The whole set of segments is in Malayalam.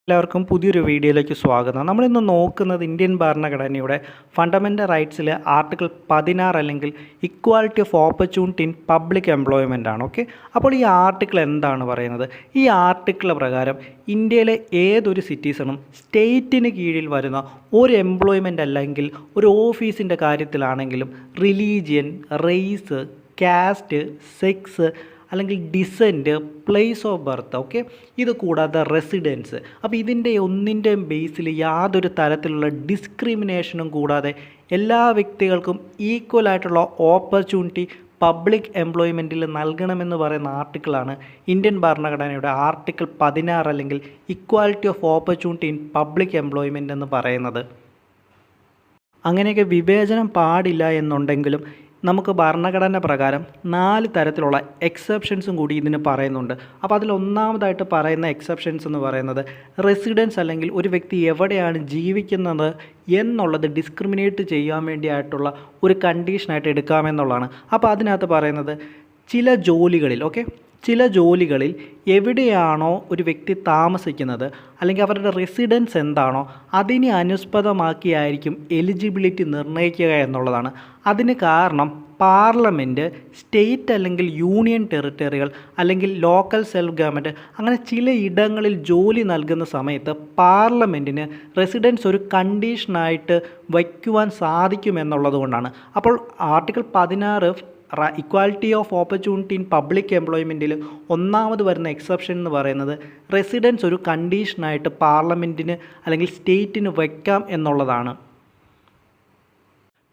എല്ലാവർക്കും പുതിയൊരു വീഡിയോയിലേക്ക് സ്വാഗതം. നമ്മളിന്ന് നോക്കുന്നത് ഇന്ത്യൻ ഭരണഘടനയുടെ ഫണ്ടമെൻ്റൽ റൈറ്റ്സിലെ ആർട്ടിക്കിൾ 16 അല്ലെങ്കിൽ equality of opportunity in public employment ആണ്. ഓക്കെ, അപ്പോൾ ഈ ആർട്ടിക്കിൾ എന്താണ് പറയുന്നത്? ഈ ആർട്ടിക്കിൾ പ്രകാരം ഇന്ത്യയിലെ ഏതൊരു സിറ്റിസണും സ്റ്റേറ്റിന് കീഴിൽ വരുന്ന ഒരു എംപ്ലോയ്മെൻ്റ് അല്ലെങ്കിൽ ഒരു ഓഫീസിൻ്റെ കാര്യത്തിലാണെങ്കിലും റിലീജിയൻ, റേസ്, കാസ്റ്റ്, സെക്സ് അല്ലെങ്കിൽ decent, place of birth, okay, ഇത് കൂടാതെ റെസിഡൻസ്. അപ്പോൾ ഇതിൻ്റെ ഒന്നിൻ്റെയും ബേസിൽ യാതൊരു തരത്തിലുള്ള ഡിസ്ക്രിമിനേഷനും കൂടാതെ എല്ലാ വ്യക്തികൾക്കും ഈക്വലായിട്ടുള്ള ഓപ്പർച്യൂണിറ്റി പബ്ലിക് എംപ്ലോയ്മെൻറ്റിൽ നൽകണമെന്ന് പറയുന്ന ആർട്ടിക്കിളാണ് ഇന്ത്യൻ ഭരണഘടനയുടെ ആർട്ടിക്കിൾ 16 അല്ലെങ്കിൽ equality of opportunity in public employment എന്ന് പറയുന്നത്. അങ്ങനെയൊക്കെ വിവേചനം പാടില്ല എന്നുണ്ടെങ്കിലും നമുക്ക് ഭരണഘടന പ്രകാരം 4 തരത്തിലുള്ള എക്സെപ്ഷൻസും കൂടി ഇതിന് പറയുന്നുണ്ട്. അപ്പോൾ അതിൽ ഒന്നാമതായിട്ട് പറയുന്ന എക്സെപ്ഷൻസ് എന്ന് പറയുന്നത് റെസിഡൻസ് അല്ലെങ്കിൽ ഒരു വ്യക്തി എവിടെയാണ് ജീവിക്കുന്നത് എന്നുള്ളത് ഡിസ്ക്രിമിനേറ്റ് ചെയ്യാൻ വേണ്ടിയായിട്ടുള്ള ഒരു കണ്ടീഷനായിട്ട് എടുക്കാമെന്നുള്ളതാണ്. അപ്പോൾ അതിനകത്ത് പറയുന്നത് ചില ജോലികളിൽ, ഓക്കെ, ചില ജോലികളിൽ എവിടെയാണോ ഒരു വ്യക്തി താമസിക്കുന്നത് അല്ലെങ്കിൽ അവരുടെ റെസിഡൻസ് എന്താണോ അതിനെ അനുസ്പദമാക്കിയായിരിക്കും എലിജിബിലിറ്റി നിർണ്ണയിക്കുക എന്നുള്ളതാണ്. അതിന് കാരണം പാർലമെൻറ്റ്, സ്റ്റേറ്റ് അല്ലെങ്കിൽ യൂണിയൻ ടെറിട്ടറികൾ അല്ലെങ്കിൽ ലോക്കൽ സെൽഫ് ഗവൺമെൻറ് അങ്ങനെ ചില ഇടങ്ങളിൽ ജോലി നൽകുന്ന സമയത്ത് പാർലമെൻറ്റിന് റെസിഡൻസ് ഒരു കണ്ടീഷനായിട്ട് വയ്ക്കുവാൻ സാധിക്കുമെന്നുള്ളത് കൊണ്ടാണ്. അപ്പോൾ article 16 equality of opportunity in public എംപ്ലോയ്മെൻറ്റിൽ ഒന്നാമത് വരുന്ന എക്സെപ്ഷൻ എന്ന് പറയുന്നത് റെസിഡൻസ് ഒരു കണ്ടീഷനായിട്ട് പാർലമെൻറ്റിന് അല്ലെങ്കിൽ സ്റ്റേറ്റിന് വയ്ക്കാം എന്നുള്ളതാണ്.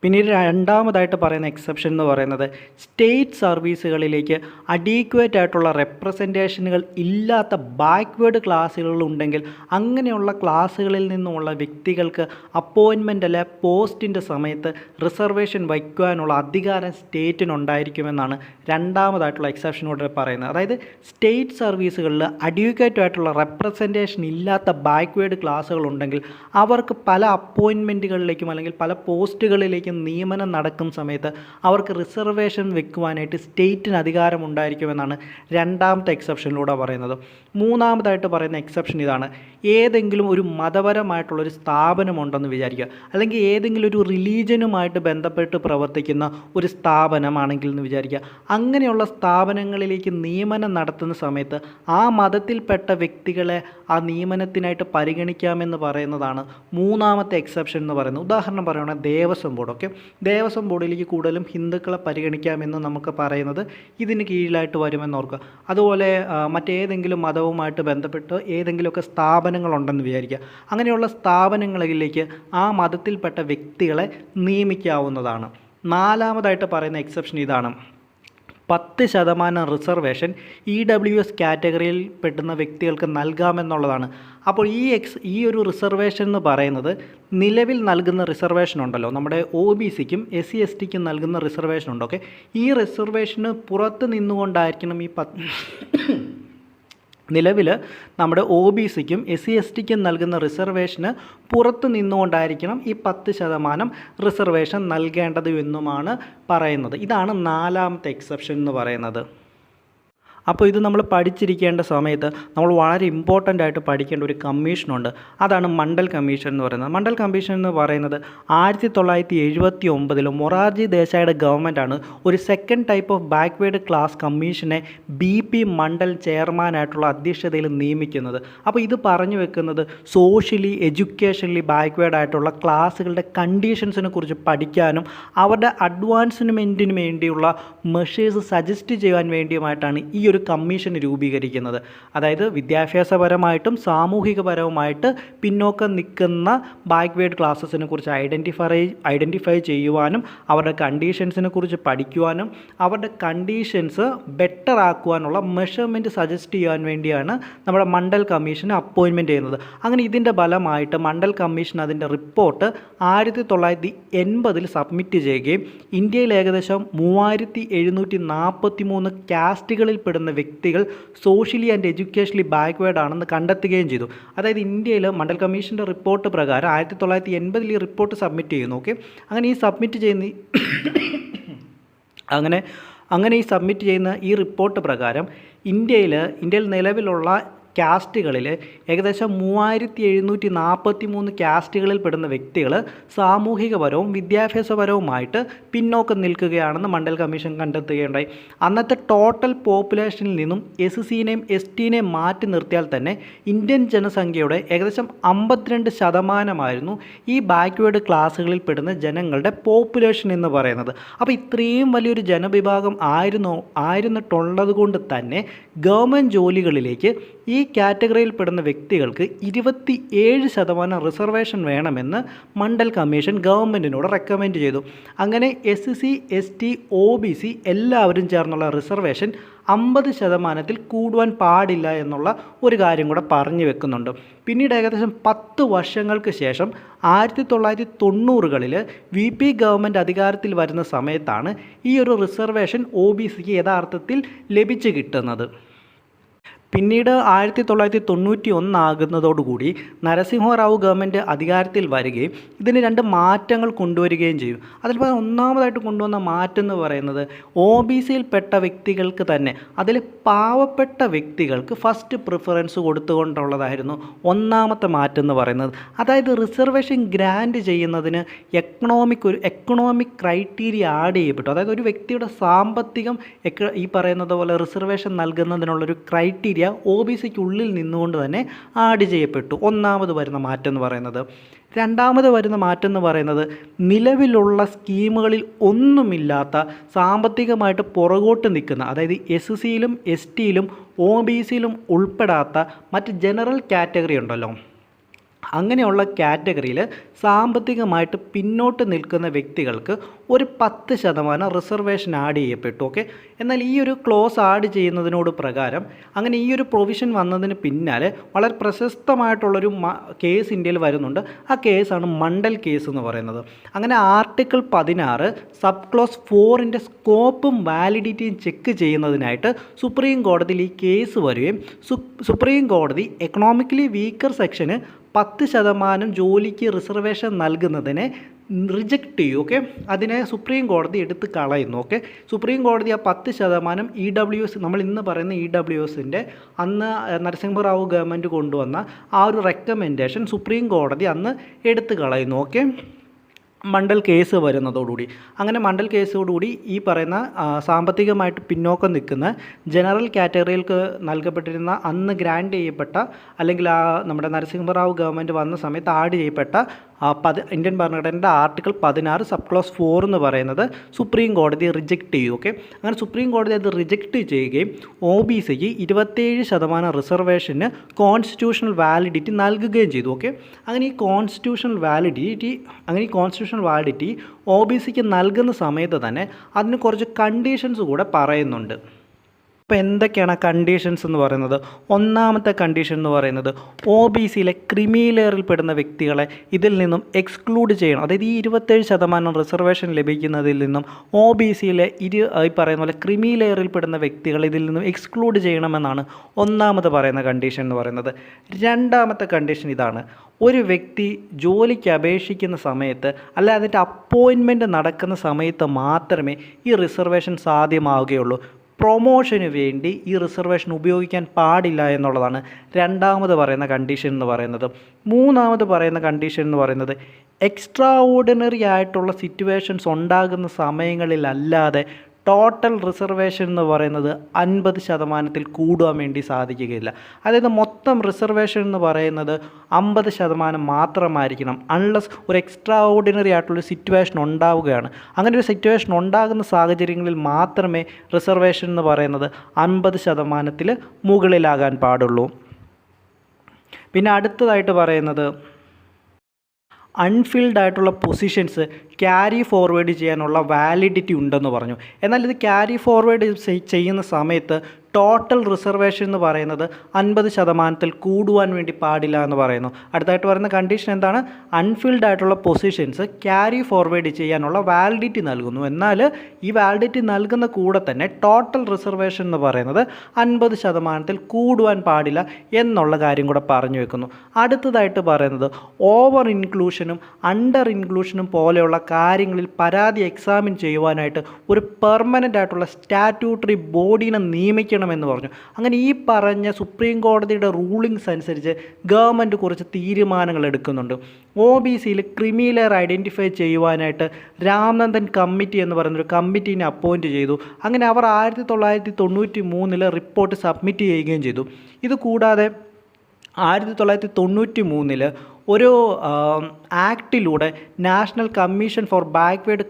പിന്നീട് രണ്ടാമതായിട്ട് പറയുന്ന എക്സെപ്ഷൻ എന്ന് പറയുന്നത് സ്റ്റേറ്റ് സർവീസുകളിലേക്ക് അഡീക്വേറ്റ് ആയിട്ടുള്ള റെപ്രസെൻറ്റേഷനുകൾ ഇല്ലാത്ത ബാക്ക്വേർഡ് ക്ലാസ്സുകൾ ഉണ്ടെങ്കിൽ അങ്ങനെയുള്ള ക്ലാസ്സുകളിൽ നിന്നുമുള്ള വ്യക്തികൾക്ക് അപ്പോയിൻമെൻ്റ് അല്ലെ പോസ്റ്റിൻ്റെ സമയത്ത് റിസർവേഷൻ വയ്ക്കുവാനുള്ള അധികാരം സ്റ്റേറ്റിനുണ്ടായിരിക്കുമെന്നാണ് രണ്ടാമതായിട്ടുള്ള എക്സെപ്ഷനോട് പറയുന്നത്. അതായത് സ്റ്റേറ്റ് സർവീസുകളിൽ അഡ്യൂക്കേറ്റ് ആയിട്ടുള്ള റെപ്രസെൻറ്റേഷൻ ഇല്ലാത്ത ബാക്ക്വേർഡ് ക്ലാസ്സുകൾ ഉണ്ടെങ്കിൽ അവർക്ക് പല അപ്പോയിൻമെൻറ്റുകളിലേക്കും അല്ലെങ്കിൽ പല പോസ്റ്റുകളിലേക്കും നിയമനം നടക്കുന്ന സമയത്ത് അവർക്ക് റിസർവേഷൻ വെക്കുവാനായിട്ട് സ്റ്റേറ്റിന് അധികാരമുണ്ടായിരിക്കുമെന്നാണ് രണ്ടാമത്തെ എക്സെപ്ഷനിലൂടെ പറയുന്നത്. മൂന്നാമതായിട്ട് പറയുന്ന എക്സെപ്ഷൻ ഇതാണ്. ഏതെങ്കിലും ഒരു മതപരമായിട്ടുള്ളൊരു സ്ഥാപനമുണ്ടെന്ന് വിചാരിക്കുക, അല്ലെങ്കിൽ ഏതെങ്കിലും ഒരു റിലീജിയനുമായിട്ട് ബന്ധപ്പെട്ട് പ്രവർത്തിക്കുന്ന ഒരു സ്ഥാപനമാണെങ്കിൽ എന്ന് വിചാരിക്കുക. അങ്ങനെയുള്ള സ്ഥാപനങ്ങളിലേക്ക് നിയമനം നടത്തുന്ന സമയത്ത് ആ മതത്തിൽപ്പെട്ട വ്യക്തികളെ ആ നിയമനത്തിനായിട്ട് പരിഗണിക്കാമെന്ന് പറയുന്നതാണ് മൂന്നാമത്തെ എക്സെപ്ഷൻ എന്ന് പറയുന്നത്. ഉദാഹരണം പറയുകയാണെങ്കിൽ ദേവസ്വം ബോർഡ്, ഓക്കെ, ദേവസ്വം ബോർഡിലേക്ക് കൂടുതലും ഹിന്ദുക്കളെ പരിഗണിക്കാമെന്ന് നമുക്ക് പറയുന്നത് ഇതിന് കീഴിലായിട്ട് വരുമെന്ന് ഓർക്കുക. അതുപോലെ മറ്റേതെങ്കിലും മതവുമായിട്ട് ബന്ധപ്പെട്ട് ഏതെങ്കിലുമൊക്കെ സ്ഥാപനങ്ങളുണ്ടെന്ന് വിചാരിക്കുക. അങ്ങനെയുള്ള സ്ഥാപനങ്ങളിലേക്ക് ആ മതത്തിൽപ്പെട്ട വ്യക്തികളെ നിയമിക്കാവുന്നതാണ്. നാലാമതായിട്ട് പറയുന്ന എക്സെപ്ഷൻ ഇതാണ്. 10% റിസർവേഷൻ EWS കാറ്റഗറിയിൽ പെടുന്ന വ്യക്തികൾക്ക് നൽകാമെന്നുള്ളതാണ്. അപ്പോൾ ഈ ഒരു റിസർവേഷൻ എന്ന് പറയുന്നത് നിലവിൽ നൽകുന്ന റിസർവേഷൻ ഉണ്ടല്ലോ, നമ്മുടെ OBCക്കും SC/STക്കും നൽകുന്ന റിസർവേഷൻ ഉണ്ട്. ഓക്കെ, ഈ റിസർവേഷന് പുറത്ത് നിന്നുകൊണ്ടായിരിക്കണം നിലവിൽ നമ്മുടെ OBCക്കും SC/STക്കും നൽകുന്ന റിസർവേഷന് പുറത്ത് നിന്നുകൊണ്ടായിരിക്കണം ഈ 10% റിസർവേഷൻ നൽകേണ്ടത് എന്നുമാണ് പറയുന്നത്. ഇതാണ് നാലാമത്തെ എക്സെപ്ഷൻ എന്ന് പറയുന്നത്. അപ്പോൾ ഇത് നമ്മൾ പഠിച്ചിരിക്കേണ്ട സമയത്ത് നമ്മൾ വളരെ ഇമ്പോർട്ടൻ്റ് ആയിട്ട് പഠിക്കേണ്ട ഒരു കമ്മീഷനുണ്ട്. അതാണ് മണ്ഡൽ കമ്മീഷൻ എന്ന് പറയുന്നത്. മണ്ഡൽ കമ്മീഷൻ എന്ന് പറയുന്നത് 1979 മൊറാർജി ദേശായിയുടെ ഗവൺമെൻറ്റാണ് ഒരു second type of backward class കമ്മീഷനെ BP മണ്ഡൽ ചെയർമാനായിട്ടുള്ള അധ്യക്ഷതയിൽ നിയമിക്കുന്നത്. അപ്പോൾ ഇത് പറഞ്ഞു വെക്കുന്നത് സോഷ്യലി, എഡ്യൂക്കേഷനലി ബാക്ക്വേർഡ് ആയിട്ടുള്ള ക്ലാസ്സുകളുടെ കണ്ടീഷൻസിനെ കുറിച്ച് പഠിക്കാനും അവരുടെ അഡ്വാൻസ്മെൻറ്റിന് വേണ്ടിയുള്ള മെഷേഴ്സ് സജസ്റ്റ് ചെയ്യാൻ വേണ്ടിയുമായിട്ടാണ് ഈ ഒരു കമ്മീഷൻ രൂപീകരിക്കുന്നത്. അതായത് വിദ്യാഭ്യാസപരമായിട്ടും സാമൂഹികപരവുമായിട്ട് പിന്നോക്കം നിൽക്കുന്ന ബാക്ക്വേർഡ് ക്ലാസ്സസിനെ കുറിച്ച് ഐഡൻറ്റിഫൈ ചെയ്യുവാനും അവരുടെ കണ്ടീഷൻസിനെ കുറിച്ച് പഠിക്കുവാനും അവരുടെ കണ്ടീഷൻസ് ബെറ്റർ ആക്കുവാനുള്ള മെഷർമെൻറ്റ് സജസ്റ്റ് ചെയ്യാൻ വേണ്ടിയാണ് നമ്മുടെ മണ്ഡൽ കമ്മീഷനെ അപ്പോയിൻമെൻറ്റ് ചെയ്യുന്നത്. അങ്ങനെ ഇതിൻ്റെ ഫലമായിട്ട് മണ്ഡൽ കമ്മീഷൻ അതിൻ്റെ റിപ്പോർട്ട് 1980 സബ്മിറ്റ് ചെയ്യുകയും ഇന്ത്യയിൽ ഏകദേശം 3743 കാസ്റ്റുകളിൽ പെടുന്ന വ്യക്തികൾ സോഷ്യലി ആൻഡ് എഡ്യൂക്കേഷണലി ബാക്ക്വേർഡ് ആണെന്ന് കണ്ടെത്തുകയും ചെയ്തു. അതായത് ഇന്ത്യയിൽ മണ്ഡൽ കമ്മീഷൻ്റെ റിപ്പോർട്ട് പ്രകാരം 1980 ഈ റിപ്പോർട്ട് സബ്മിറ്റ് ചെയ്യുന്നു. ഓക്കെ, അങ്ങനെ ഈ സബ്മിറ്റ് ചെയ്യുന്ന അങ്ങനെ ഈ സബ്മിറ്റ് ചെയ്യുന്ന ഈ റിപ്പോർട്ട് പ്രകാരം ഇന്ത്യയിൽ നിലവിലുള്ള കാസ്റ്റുകളിൽ ഏകദേശം 3743 കാസ്റ്റുകളിൽ പെടുന്ന വ്യക്തികൾ സാമൂഹികപരവും വിദ്യാഭ്യാസപരവുമായിട്ട് പിന്നോക്കം നിൽക്കുകയാണെന്ന് മണ്ഡൽ കമ്മീഷൻ കണ്ടെത്തുകയുണ്ടായി. അന്നത്തെ ടോട്ടൽ പോപ്പുലേഷനിൽ നിന്നും SCനെയും STനെയും മാറ്റി നിർത്തിയാൽ തന്നെ ഇന്ത്യൻ ജനസംഖ്യയുടെ ഏകദേശം 52% ഈ ബാക്ക്വേർഡ് ക്ലാസ്സുകളിൽ പെടുന്ന ജനങ്ങളുടെ പോപ്പുലേഷൻ എന്ന് പറയുന്നത്. അപ്പോൾ ഇത്രയും വലിയൊരു ജനവിഭാഗം ആയിരുന്നിട്ടുള്ളത് കൊണ്ട് തന്നെ ഗവൺമെൻറ് ജോലികളിലേക്ക് ഈ കാറ്റഗറിയിൽ പെടുന്ന വ്യക്തികൾക്ക് 27% റിസർവേഷൻ വേണമെന്ന് മണ്ഡൽ കമ്മീഷൻ ഗവൺമെൻറ്റിനോട് റെക്കമെൻഡ് ചെയ്തു. അങ്ങനെ SC ST OBC എല്ലാവരും ചേർന്നുള്ള റിസർവേഷൻ 50% കൂടുവാൻ പാടില്ല എന്നുള്ള ഒരു കാര്യം കൂടെ പറഞ്ഞു വെക്കുന്നുണ്ട്. പിന്നീട് ഏകദേശം 10 വർഷങ്ങൾക്ക് ശേഷം 1990കളിൽ VP ഗവൺമെൻറ് അധികാരത്തിൽ വരുന്ന സമയത്താണ് ഈ ഒരു റിസർവേഷൻ OBCക്ക് യഥാർത്ഥത്തിൽ ലഭിച്ചു കിട്ടുന്നത്. പിന്നീട് 1991 ആകുന്നതോടുകൂടി നരസിംഹറാവു ഗവൺമെൻറ് അധികാരത്തിൽ വരികയും ഇതിന് 2 മാറ്റങ്ങൾ കൊണ്ടുവരികയും ചെയ്യും. അതിൽ ഒന്നാമതായിട്ട് കൊണ്ടുവന്ന മാറ്റം എന്ന് പറയുന്നത് OBCയിൽപ്പെട്ട വ്യക്തികൾക്ക് തന്നെ, അതിൽ പാവപ്പെട്ട വ്യക്തികൾക്ക് ഫസ്റ്റ് പ്രിഫറൻസ് കൊടുത്തുകൊണ്ടുള്ളതായിരുന്നു ഒന്നാമത്തെ മാറ്റം എന്ന് പറയുന്നത്. അതായത് റിസർവേഷൻ ഗ്രാൻഡ് ചെയ്യുന്നതിന് എക്കണോമിക് ക്രൈറ്റീരിയ ആഡ് ചെയ്യപ്പെട്ടു. അതായത് ഒരു വ്യക്തിയുടെ സാമ്പത്തികം ഈ പറയുന്നത് പോലെ റിസർവേഷൻ നൽകുന്നതിനുള്ളൊരു ക്രൈറ്റീരിയ OBCക്ക് ഉള്ളിൽ നിന്നുകൊണ്ട് തന്നെ ആഡ് ചെയ്യപ്പെട്ടു. ഒന്നാമത് വരുന്ന മാറ്റം എന്ന് പറയുന്നത്. രണ്ടാമത് വരുന്ന മാറ്റം എന്ന് പറയുന്നത് നിലവിലുള്ള സ്കീമുകളിൽ ഒന്നുമില്ലാത്ത സാമ്പത്തികമായിട്ട് പുറകോട്ട് നിൽക്കുന്ന, അതായത് SCയിലും STയിലും OBCയിലും ഉൾപ്പെടാത്ത മറ്റ് ജനറൽ കാറ്റഗറി ഉണ്ടല്ലോ, അങ്ങനെയുള്ള കാറ്റഗറിയിൽ സാമ്പത്തികമായിട്ട് പിന്നോട്ട് നിൽക്കുന്ന വ്യക്തികൾക്ക് ഒരു 10% റിസർവേഷൻ ആഡ് ചെയ്യപ്പെട്ടു. ഓക്കെ, എന്നാൽ ഈ ഒരു ക്ലോസ് ആഡ് ചെയ്യുന്നതിനോട് പ്രകാരം അങ്ങനെ ഈ ഒരു പ്രൊവിഷൻ വന്നതിന് പിന്നാലെ വളരെ പ്രശസ്തമായിട്ടുള്ളൊരു കേസ് ഇന്ത്യയിൽ വരുന്നുണ്ട്. ആ കേസാണ് മണ്ഡൽ കേസ് എന്ന് പറയുന്നത്. അങ്ങനെ ആർട്ടിക്കിൾ 16 സബ് ക്ലോസ് 4ൻ്റെ സ്കോപ്പും വാലിഡിറ്റിയും ചെക്ക് ചെയ്യുന്നതിനായിട്ട് സുപ്രീം കോടതിയിൽ ഈ കേസ് വരികയും സുപ്രീം കോടതി എക്കണോമിക്കലി വീക്കർ സെക്ഷന് 10% ജോലിക്ക് റിസർവേഷൻ നൽകുന്നതിനെ റിജക്റ്റ് ചെയ്യും. ഓക്കെ, അതിനെ സുപ്രീം കോടതി എടുത്ത് കളയുന്നു. ഓക്കെ, സുപ്രീം കോടതി ആ 10% EWS, നമ്മൾ ഇന്ന് പറയുന്ന EWSൻ്റെ അന്ന് നരസിംഹറാവു ഗവൺമെൻറ് കൊണ്ടുവന്ന ആ ഒരു റെക്കമെൻഡേഷൻ സുപ്രീം കോടതി അന്ന് എടുത്ത് കളയുന്നു. ഓക്കെ, മണ്ഡൽ കേസ് വരുന്നതോടുകൂടി. അങ്ങനെ മണ്ഡൽ കേസോടുകൂടി ഈ പറയുന്ന സാമ്പത്തികമായിട്ട് പിന്നോക്കം നിൽക്കുന്ന ജനറൽ കാറ്റഗറികൾക്ക് നൽകപ്പെട്ടിരുന്ന അന്ന് ഗ്രാൻഡ് ചെയ്യപ്പെട്ട, അല്ലെങ്കിൽ നമ്മുടെ നരസിംഹറാവു ഗവൺമെൻറ് വന്ന സമയത്ത് ആഡ് ചെയ്യപ്പെട്ട ഇന്ത്യൻ ഭരണഘടനയുടെ ആർട്ടിക്കിൾ 16 സബ് ക്ലോസ് 4 എന്ന് പറയുന്നത് സുപ്രീം കോടതി റിജക്റ്റ് ചെയ്യും. ഓക്കെ, അങ്ങനെ സുപ്രീം കോടതി അത് റിജക്റ്റ് ചെയ്യുകയും OBCക്ക് 27% റിസർവേഷന് കോൺസ്റ്റിറ്റ്യൂഷണൽ വാലിഡിറ്റി നൽകുകയും ചെയ്തു. ഓക്കെ, അങ്ങനെ ഈ കോൺസ്റ്റിറ്റ്യൂഷണൽ വാലിഡിറ്റി OBCക്ക് നൽകുന്ന സമയത്ത് തന്നെ അതിന് കുറച്ച് കണ്ടീഷൻസ് കൂടെ പറയുന്നുണ്ട്. അപ്പോൾ എന്തൊക്കെയാണ് ആ കണ്ടീഷൻസ് എന്ന് പറയുന്നത്? ഒന്നാമത്തെ കണ്ടീഷൻ എന്ന് പറയുന്നത് OBCയിലെ ക്രിമി ലെയറിൽ പെടുന്ന വ്യക്തികളെ ഇതിൽ നിന്നും എക്സ്ക്ലൂഡ് ചെയ്യണം. അതായത് ഈ 27% റിസർവേഷൻ ലഭിക്കുന്നതിൽ നിന്നും OBCയിലെ ഈ പറയുന്ന പോലെ ക്രിമി ലെയറിൽ പെടുന്ന വ്യക്തികളെ ഇതിൽ നിന്നും എക്സ്ക്ലൂഡ് ചെയ്യണമെന്നാണ് ഒന്നാമത് പറയുന്ന കണ്ടീഷൻ എന്ന് പറയുന്നത്. രണ്ടാമത്തെ കണ്ടീഷൻ ഇതാണ്: ഒരു വ്യക്തി ജോലിക്ക് അപേക്ഷിക്കുന്ന സമയത്ത്, അല്ല അതിൻ്റെ അപ്പോയിൻമെൻറ്റ് നടക്കുന്ന സമയത്ത് മാത്രമേ ഈ റിസർവേഷൻ സാധ്യമാവുകയുള്ളൂ. പ്രൊമോഷന് വേണ്ടി ഈ റിസർവേഷൻ ഉപയോഗിക്കാൻ പാടില്ല എന്നുള്ളതാണ് രണ്ടാമത് പറയുന്ന കണ്ടീഷൻ എന്ന് പറയുന്നത്. മൂന്നാമത് പറയുന്ന കണ്ടീഷൻ എന്ന് പറയുന്നത് എക്സ്ട്രാ ഓർഡിനറി ആയിട്ടുള്ള സിറ്റുവേഷൻസ് ഉണ്ടാകുന്ന സമയങ്ങളിലല്ലാതെ ടോട്ടൽ റിസർവേഷൻ എന്ന് പറയുന്നത് 50% കൂടുവാൻ വേണ്ടി സാധിക്കുകയില്ല. അതായത് മൊത്തം റിസർവേഷൻ എന്ന് പറയുന്നത് 50% മാത്രമായിരിക്കണം, അൺലെസ് ഒരു എക്സ്ട്രാ ഓർഡിനറി ആയിട്ടുള്ളൊരു സിറ്റുവേഷൻ ഉണ്ടാവുകയാണ്. അങ്ങനെ ഒരു സിറ്റുവേഷൻ ഉണ്ടാകുന്ന സാഹചര്യങ്ങളിൽ മാത്രമേ റിസർവേഷൻ എന്ന് പറയുന്നത് 50% മുകളിലാകാൻ പാടുള്ളൂ. പിന്നെ അടുത്തതായിട്ട് പറയുന്നത് അൺഫിൽഡ് ആയിട്ടുള്ള പൊസിഷൻസ് ക്യാരി ഫോർവേഡ് ചെയ്യാനുള്ള വാലിഡിറ്റി ഉണ്ടെന്ന് പറഞ്ഞു. എന്നാൽ ഇത് ക്യാരി ഫോർവേഡ് ചെയ്യുന്ന സമയത്ത് ടോട്ടൽ റിസർവേഷൻ എന്ന് പറയുന്നത് 50% കൂടുവാൻ വേണ്ടി പാടില്ല എന്ന് പറയുന്നു. അടുത്തായിട്ട് പറയുന്ന കണ്ടീഷൻ എന്താണ്? അൺഫിൽഡ് ആയിട്ടുള്ള പൊസിഷൻസ് ക്യാരി ഫോർവേഡ് ചെയ്യാനുള്ള വാലിഡിറ്റി നൽകുന്നു. എന്നാൽ ഈ വാലിഡിറ്റി നൽകുന്ന കൂടെ തന്നെ ടോട്ടൽ റിസർവേഷൻ എന്ന് പറയുന്നത് 50% കൂടുവാൻ പാടില്ല എന്നുള്ള കാര്യം കൂടെ പറഞ്ഞു വെക്കുന്നു. അടുത്തതായിട്ട് പറയുന്നത് ഓവർ ഇൻക്ലൂഷനും അണ്ടർ ഇൻക്ലൂഷനും പോലെയുള്ള കാര്യങ്ങളിൽ പരാതി എക്സാമിൻ ചെയ്യുവാനായിട്ട് ഒരു പെർമനൻ്റ് ആയിട്ടുള്ള സ്റ്റാറ്റ്യൂട്ടറി ബോഡീനെ നിയമിക്കണം ചെയ്യണമെന്ന് പറഞ്ഞു. അങ്ങനെ ഈ പറഞ്ഞ സുപ്രീം കോടതിയുടെ റൂളിങ്സ് അനുസരിച്ച് ഗവൺമെൻറ് കുറച്ച് തീരുമാനങ്ങൾ എടുക്കുന്നുണ്ട്. OBCയിൽ ക്രിമി ലെയർ ഐഡൻറ്റിഫൈ ചെയ്യുവാനായിട്ട് രാംനന്ദൻ കമ്മിറ്റി എന്ന് പറയുന്നൊരു കമ്മിറ്റീനെ അപ്പോയിൻറ്റ് ചെയ്തു. അങ്ങനെ അവർ 1993 റിപ്പോർട്ട് സബ്മിറ്റ് ചെയ്യുകയും ചെയ്തു. ഇത് കൂടാതെ 1993 ഒരു ആക്ടിലൂടെ national commission for backward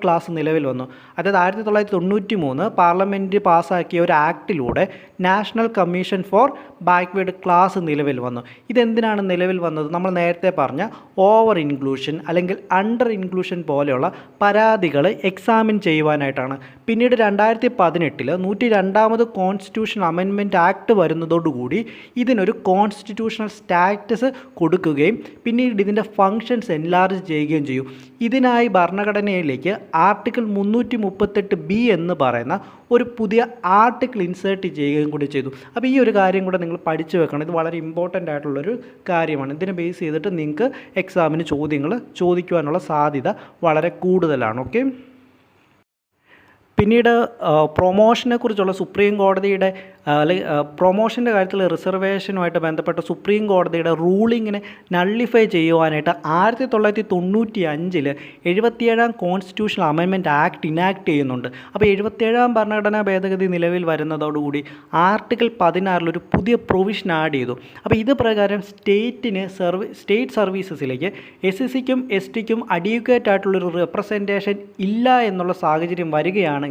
class നിലവിൽ വന്നു. അതായത് 1993 പാർലമെൻറ്റ് പാസ്സാക്കിയ ഒരു ആക്ടിലൂടെ national commission for backward class നിലവിൽ വന്നു. ഇതെന്തിനാണ് നിലവിൽ വന്നത്? നമ്മൾ നേരത്തെ പറഞ്ഞ ഓവർ ഇൻക്ലൂഷൻ അല്ലെങ്കിൽ അണ്ടർ ഇൻക്ലൂഷൻ പോലെയുള്ള പരാതികൾ എക്സാമിൻ ചെയ്യുവാനായിട്ടാണ്. പിന്നീട് 2018 102ാമത് കോൺസ്റ്റിറ്റ്യൂഷൻ അമെൻമെൻറ്റ് ആക്ട് വരുന്നതോടുകൂടി ഇതിനൊരു കോൺസ്റ്റിറ്റ്യൂഷണൽ സ്റ്റാറ്റസ് കൊടുക്കുകയും പിന്നീട് ഇതിൻ്റെ ഫങ്ഷൻസ് എൻലാർജ് ചെയ്യുകയും ചെയ്യും. ഇതിനായി ഭരണഘടനയിലേക്ക് ആർട്ടിക്കിൾ 338B എന്ന് പറയുന്ന ഒരു പുതിയ ആർട്ടിക്കിൾ ഇൻസേർട്ട് ചെയ്യുകയും കൂടി ചെയ്തു. അപ്പോൾ ഈ ഒരു കാര്യം കൂടെ നിങ്ങൾ പഠിച്ചു വെക്കണം. ഇത് വളരെ ഇമ്പോർട്ടൻ്റ് ആയിട്ടുള്ളൊരു കാര്യമാണ്. ഇതിനെ ബേസ് ചെയ്തിട്ട് നിങ്ങൾക്ക് എക്സാമിന് ചോദ്യങ്ങൾ ചോദിക്കുവാനുള്ള സാധ്യത വളരെ കൂടുതലാണ്. ഓക്കെ. പിന്നീട് പ്രൊമോഷനെ കുറിച്ചുള്ള സുപ്രീം കോടതിയുടെ പ്രൊമോഷൻ്റെ കാര്യത്തിൽ റിസർവേഷനുമായിട്ട് ബന്ധപ്പെട്ട സുപ്രീം കോടതിയുടെ റൂളിങ്ങിനെ നള്ളിഫൈ ചെയ്യുവാനായിട്ട് 1995 77ാം കോൺസ്റ്റിറ്റ്യൂഷണൽ അമെൻമെൻറ്റ് ആക്ട് ഇനാക്ട് ചെയ്യുന്നുണ്ട്. അപ്പോൾ 77ാം ഭരണഘടനാ ഭേദഗതി നിലവിൽ വരുന്നതോടുകൂടി ആർട്ടിക്കിൾ 16 ഒരു പുതിയ പ്രൊവിഷൻ ആഡ് ചെയ്തു. അപ്പോൾ ഇത് പ്രകാരം സ്റ്റേറ്റ് സർവീസസിലേക്ക് SC-ക്കും ST-ക്കും അഡ്യൂക്കേറ്റ് ആയിട്ടുള്ളൊരു റെപ്രസെൻറ്റേഷൻ ഇല്ല എന്നുള്ള സാഹചര്യം വരികയാണെങ്കിൽ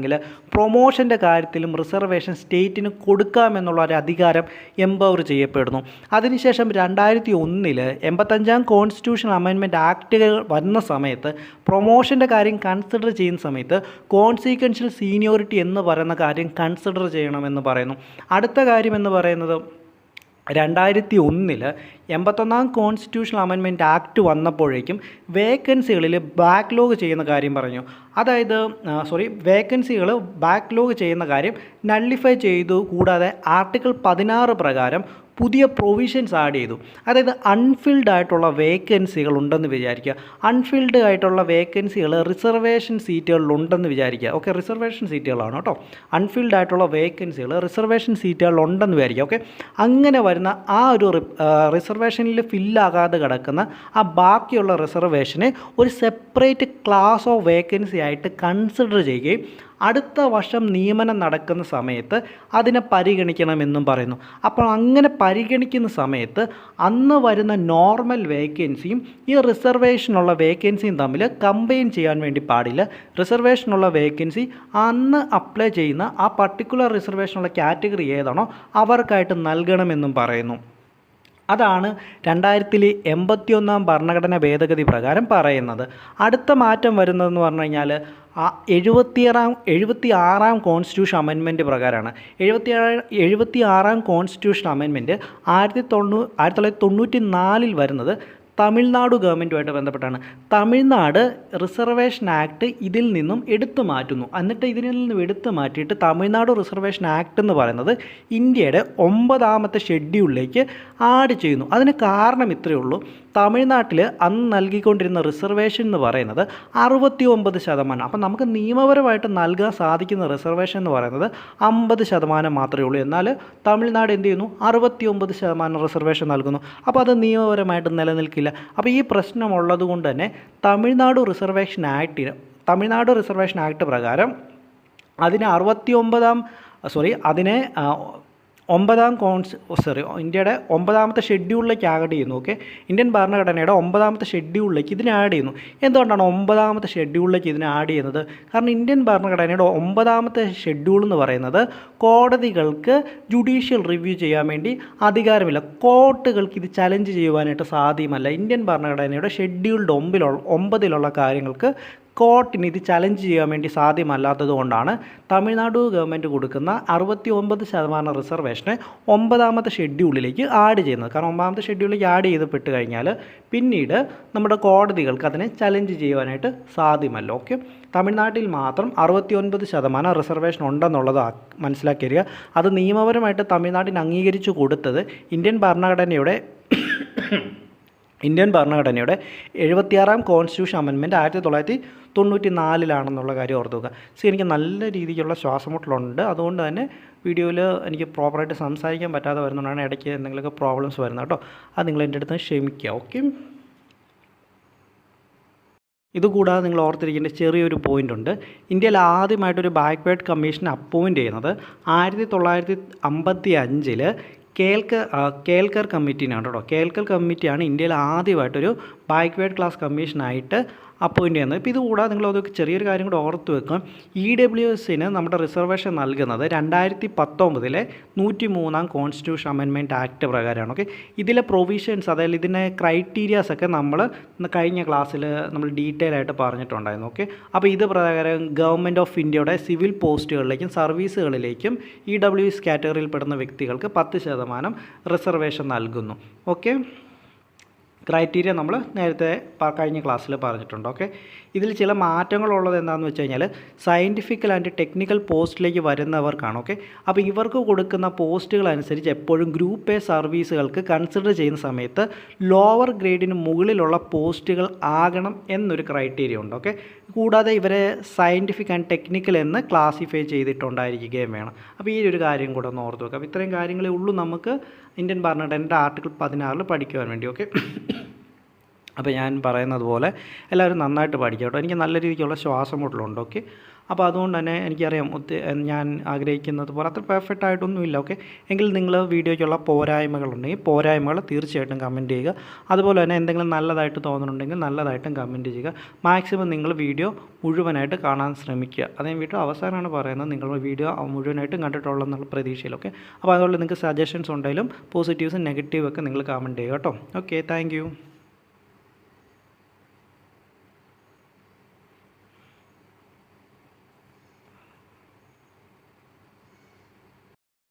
പ്രൊമോഷൻ്റെ കാര്യത്തിലും റിസർവേഷൻ സ്റ്റേറ്റിന് കൊടുക്കാമെന്നുള്ള ഒരു അധികാരം എംപവർ ചെയ്യപ്പെടുന്നു. അതിനുശേഷം 2001 85ാം കോൺസ്റ്റിറ്റ്യൂഷൻ അമെൻമെൻറ്റ് ആക്ടുകൾ വരുന്ന സമയത്ത് പ്രൊമോഷൻ്റെ കാര്യം കൺസിഡർ ചെയ്യുന്ന സമയത്ത് കോൺസിക്വൻഷ്യൽ സീനിയോറിറ്റി എന്ന് പറയുന്ന കാര്യം കൺസിഡർ ചെയ്യണമെന്ന് പറയുന്നു. അടുത്ത കാര്യം എന്ന് പറയുന്നത് 2001 81ാം കോൺസ്റ്റിറ്റ്യൂഷണൽ അമെൻമെൻറ്റ് ആക്ട് വന്നപ്പോഴേക്കും വേക്കൻസികളിൽ ബാക്ക്ലോഗ് ചെയ്യുന്ന കാര്യം പറഞ്ഞു. അതായത് വേക്കൻസികൾ ബാക്ക്ലോഗ് ചെയ്യുന്ന കാര്യം നള്ളിഫൈ ചെയ്തു. കൂടാതെ ആർട്ടിക്കിൾ 16 പ്രകാരം പുതിയ പ്രൊവിഷൻസ് ആഡ് ചെയ്തു. അതായത് അൺഫിൽഡ് ആയിട്ടുള്ള വേക്കൻസികൾ ഉണ്ടെന്ന് വിചാരിക്കുക. അൺഫിൽഡ് ആയിട്ടുള്ള വേക്കൻസികൾ റിസർവേഷൻ സീറ്റുകളിലുണ്ടെന്ന് വിചാരിക്കുക. ഓക്കെ, റിസർവേഷൻ സീറ്റുകളാണ് കേട്ടോ. അൺഫിൽഡ് ആയിട്ടുള്ള വേക്കൻസികൾ റിസർവേഷൻ സീറ്റുകളിലുണ്ടെന്ന് വിചാരിക്കുക. ഓക്കെ, അങ്ങനെ വരുന്ന ആ ഒരു റിസർവേഷനിൽ ഫില്ലാകാതെ കിടക്കുന്ന ആ ബാക്കിയുള്ള റിസർവേഷനെ ഒരു സെപ്പറേറ്റ് ക്ലാസ് ഓഫ് വേക്കൻസി ആയിട്ട് കൺസിഡർ ചെയ്യുകയും അടുത്ത വർഷം നിയമനം നടക്കുന്ന സമയത്ത് അതിനെ പരിഗണിക്കണമെന്നും പറയുന്നു. അപ്പോൾ അങ്ങനെ പരിഗണിക്കുന്ന സമയത്ത് അന്ന് വരുന്ന നോർമൽ വേക്കൻസിയും ഈ റിസർവേഷനുള്ള വേക്കൻസിയും തമ്മിൽ കമ്പൈൻ ചെയ്യാൻ വേണ്ടി പാടില്ല. റിസർവേഷനുള്ള വേക്കൻസി അന്ന് അപ്ലൈ ചെയ്യുന്ന ആ പർട്ടിക്കുലർ റിസർവേഷനുള്ള കാറ്റഗറി ഏതാണോ അവർക്കായിട്ട് നൽകണമെന്നും പറയുന്നു. അതാണ് 2081ാം ഭരണഘടനാ ഭേദഗതി പ്രകാരം പറയുന്നത്. അടുത്ത മാറ്റം വരുന്നതെന്ന് പറഞ്ഞു കഴിഞ്ഞാൽ 76ാം കോൺസ്റ്റിറ്റ്യൂഷൻ അമെൻമെൻറ്റ് പ്രകാരമാണ്. 76ാം കോൺസ്റ്റിറ്റ്യൂഷൻ അമെൻമെൻറ്റ് 1994 വരുന്നത് തമിഴ്നാട് ഗവൺമെൻറ്റുമായിട്ട് ബന്ധപ്പെട്ടാണ്. തമിഴ്നാട് റിസർവേഷൻ ആക്ട് ഇതിൽ നിന്നും എടുത്തു മാറ്റുന്നു. എന്നിട്ട് ഇതിൽ നിന്നും എടുത്തു മാറ്റിയിട്ട് തമിഴ്നാട് റിസർവേഷൻ ആക്ട് എന്ന് പറയുന്നത് ഇന്ത്യയുടെ 9ാമത്തെ ഷെഡ്യൂളിലേക്ക് ആഡ് ചെയ്യുന്നു. അതിന് കാരണം ഇത്രയേ ഉള്ളൂ. തമിഴ്നാട്ടിൽ അന്ന് നൽകിക്കൊണ്ടിരുന്ന റിസർവേഷൻ എന്ന് പറയുന്നത് 69%. അപ്പം നമുക്ക് നിയമപരമായിട്ട് നൽകാൻ സാധിക്കുന്ന റിസർവേഷൻ എന്ന് പറയുന്നത് 50% മാത്രമേ ഉള്ളൂ. എന്നാൽ തമിഴ്നാട് എന്ത് ചെയ്യുന്നു? 69% റിസർവേഷൻ നൽകുന്നു. അപ്പോൾ അത് നിയമപരമായിട്ട് നിലനിൽക്കില്ല. അപ്പോൾ ഈ പ്രശ്നമുള്ളത് കൊണ്ട് തന്നെ തമിഴ്നാട് റിസർവേഷൻ ആക്ട് പ്രകാരം അതിനെ ഇന്ത്യയുടെ 9ാമത്തെ ഷെഡ്യൂളിലേക്ക് ആഡ് ചെയ്യുന്നു. ഓക്കെ, ഇന്ത്യൻ ഭരണഘടനയുടെ 9ാമത്തെ ഷെഡ്യൂളിലേക്ക് ഇതിനെ ആഡ് ചെയ്യുന്നു. എന്തുകൊണ്ടാണ് 9ാമത്തെ ഷെഡ്യൂളിലേക്ക് ഇതിനെ ആഡ് ചെയ്യുന്നത്? കാരണം ഇന്ത്യൻ ഭരണഘടനയുടെ 9ാമത്തെ ഷെഡ്യൂൾ എന്ന് പറയുന്നത് കോടതികൾക്ക് ജുഡീഷ്യൽ റിവ്യൂ ചെയ്യാൻ വേണ്ടി അധികാരമില്ല. കോർട്ടുകൾക്ക് ഇത് ചലഞ്ച് ചെയ്യുവാനായിട്ട് സാധ്യമല്ല. ഇന്ത്യൻ ഭരണഘടനയുടെ ഷെഡ്യൂൾഡ് 9ലുള്ള കാര്യങ്ങൾക്ക് കോർട്ടിന് ഇത് ചലഞ്ച് ചെയ്യാൻ വേണ്ടി സാധ്യമല്ലാത്തത് കൊണ്ടാണ് തമിഴ്നാട് ഗവൺമെൻറ് കൊടുക്കുന്ന 69% റിസർവേഷനെ 9ാമത്തെ ഷെഡ്യൂളിലേക്ക് ആഡ് ചെയ്യുന്നത്. കാരണം 9ാമത്തെ ഷെഡ്യൂളിലേക്ക് ആഡ് ചെയ്തപ്പെട്ട് കഴിഞ്ഞാൽ പിന്നീട് നമ്മുടെ കോടതികൾക്ക് അതിനെ ചലഞ്ച് ചെയ്യുവാനായിട്ട് സാധ്യമല്ല. ഓക്കെ, തമിഴ്നാട്ടിൽ മാത്രം 69% റിസർവേഷൻ ഉണ്ടെന്നുള്ളത് മനസ്സിലാക്കിയിരിക്കുക. അത് നിയമപരമായിട്ട് തമിഴ്നാട്ടിന് അംഗീകരിച്ചു കൊടുത്തത് ഇന്ത്യൻ ഭരണഘടനയുടെ ഇന്ത്യൻ ഭരണഘടനയുടെ 76ാം കോൺസ്റ്റിറ്റ്യൂഷൻ അമെൻമെൻറ്റ് 1994 കാര്യം ഓർത്ത് വെക്കുക. എനിക്ക് നല്ല രീതിക്കുള്ള ശ്വാസമുട്ടലുണ്ട്. അതുകൊണ്ട് തന്നെ വീഡിയോയിൽ എനിക്ക് പ്രോപ്പറായിട്ട് സംസാരിക്കാൻ പറ്റാതെ വരുന്നതുകൊണ്ടാണ് ഇടയ്ക്ക് എന്തെങ്കിലുമൊക്കെ പ്രോബ്ലംസ് വരുന്നത് കേട്ടോ. അത് നിങ്ങൾ എൻ്റെ അടുത്ത് ക്ഷമിക്കുക. ഓക്കെ. ഇതുകൂടാതെ നിങ്ങൾ ഓർത്തിരിക്കേണ്ട ചെറിയൊരു പോയിൻ്റ് ഉണ്ട്. ഇന്ത്യയിൽ ആദ്യമായിട്ടൊരു ബാക്ക്വേർഡ് കമ്മീഷൻ അപ്പോയിൻറ്റ് ചെയ്യുന്നത് 1955 കേൽക്കർ കമ്മിറ്റീനാണ് കേട്ടോ. കേൽക്കർ കമ്മിറ്റിയാണ് ഇന്ത്യയിൽ ആദ്യമായിട്ടൊരു ബാക്ക്വേർഡ് ക്ലാസ് കമ്മീഷനായിട്ട് അപ്പോയിൻറ്റ് ചെയ്യുന്നത്. ഇപ്പോൾ ഇതുകൂടാതെ നിങ്ങളതൊക്കെ ചെറിയൊരു കാര്യം കൂടെ ഓർത്ത് വെക്കാം. EWSന് നമ്മുടെ റിസർവേഷൻ നൽകുന്നത് 2019 103ാം കോൺസ്റ്റിറ്റ്യൂഷൻ അമെൻമെൻറ്റ് ആക്ട് പ്രകാരമാണ്. ഓക്കെ. ഇതിലെ പ്രൊവിഷൻസ്, അതായത് ഇതിൻ്റെ ക്രൈറ്റീരിയാസ് ഒക്കെ നമ്മൾ കഴിഞ്ഞ ക്ലാസ്സിൽ നമ്മൾ ഡീറ്റെയിൽ ആയിട്ട് പറഞ്ഞിട്ടുണ്ടായിരുന്നു. ഓക്കെ. അപ്പോൾ ഇത് പ്രകാരം ഗവൺമെൻറ് ഓഫ് ഇന്ത്യയുടെ സിവിൽ പോസ്റ്റുകളിലേക്കും സർവീസുകളിലേക്കും EWS കാറ്റഗറിയിൽ പെടുന്ന വ്യക്തികൾക്ക് 10% റിസർവേഷൻ നൽകുന്നു. ഓക്കെ. ക്രൈറ്റീരിയ നമ്മൾ നേരത്തെ കഴിഞ്ഞ ക്ലാസ്സിൽ പറഞ്ഞിട്ടുണ്ട്. ഓക്കെ. ഇതിൽ ചില മാറ്റങ്ങളുള്ളത് എന്താണെന്ന് വെച്ച് കഴിഞ്ഞാൽ സയൻറ്റിഫിക്കൽ ആൻഡ് ടെക്നിക്കൽ പോസ്റ്റിലേക്ക് വരുന്നവർക്കാണ്. ഓക്കെ. അപ്പോൾ ഇവർക്ക് കൊടുക്കുന്ന പോസ്റ്റുകൾ അനുസരിച്ച് എപ്പോഴും ഗ്രൂപ്പ് എ സർവീസുകൾക്ക് കൺസിഡർ ചെയ്യുന്ന സമയത്ത് ലോവർ ഗ്രേഡിന് മുകളിലുള്ള പോസ്റ്റുകൾ ആകണം എന്നൊരു ക്രൈറ്റീരിയ ഉണ്ട്. ഓക്കെ. കൂടാതെ ഇവരെ സയൻറ്റിഫിക് ആൻഡ് ടെക്നിക്കൽ എന്ന് ക്ലാസിഫൈ ചെയ്തിട്ടുണ്ടായിരിക്കുകയും വേണം. അപ്പോൾ ഈ ഒരു കാര്യം കൂടെ ഒന്ന് ഓർത്ത് വെക്കാം. അപ്പോൾ ഇത്രയും കാര്യങ്ങളേ ഉള്ളൂ നമുക്ക് ഇന്ത്യൻ ഭരണഘടനയുടെ ആർട്ടിക്കിൾ 16 പഠിക്കുവാൻ വേണ്ടി. ഓക്കെ. അപ്പോൾ ഞാൻ പറയുന്നത് പോലെ എല്ലാവരും നന്നായിട്ട് പഠിക്കുക കേട്ടോ. എനിക്ക് നല്ല രീതിക്കുള്ള ശ്വാസം മുട്ടലുണ്ട്. ഓക്കെ. അപ്പോൾ അതുകൊണ്ട് തന്നെ എനിക്കറിയാം ഞാൻ ആഗ്രഹിക്കുന്നത് പോലെ അത്ര പെർഫെക്റ്റ് ആയിട്ടൊന്നുമില്ല. ഓക്കെ. എങ്കിൽ നിങ്ങൾ വീഡിയോയ്ക്കുള്ള പോരായ്മകളുണ്ടെങ്കിൽ പോരായ്മകൾ തീർച്ചയായിട്ടും കമൻറ്റ് ചെയ്യുക. അതുപോലെ തന്നെ എന്തെങ്കിലും നല്ലതായിട്ട് തോന്നുന്നുണ്ടെങ്കിൽ നല്ലതായിട്ടും കമൻറ്റ് ചെയ്യുക. മാക്സിമം നിങ്ങൾ വീഡിയോ മുഴുവനായിട്ട് കാണാൻ ശ്രമിക്കുക. അതേ വീഡിയോ അവസാനമാണ് പറയുന്നത്. നിങ്ങൾ വീഡിയോ മുഴുവനായിട്ടും കണ്ടിട്ടുള്ളതെന്നുള്ള പ്രതീക്ഷയിൽ. ഓക്കെ. അപ്പോൾ അതുപോലെ നിങ്ങൾക്ക് സജഷൻസ് ഉണ്ടെങ്കിലും പോസിറ്റീവ്സും നെഗറ്റീവും ഒക്കെ നിങ്ങൾ കമൻറ്റ് ചെയ്യുക കേട്ടോ. ഓക്കെ. താങ്ക്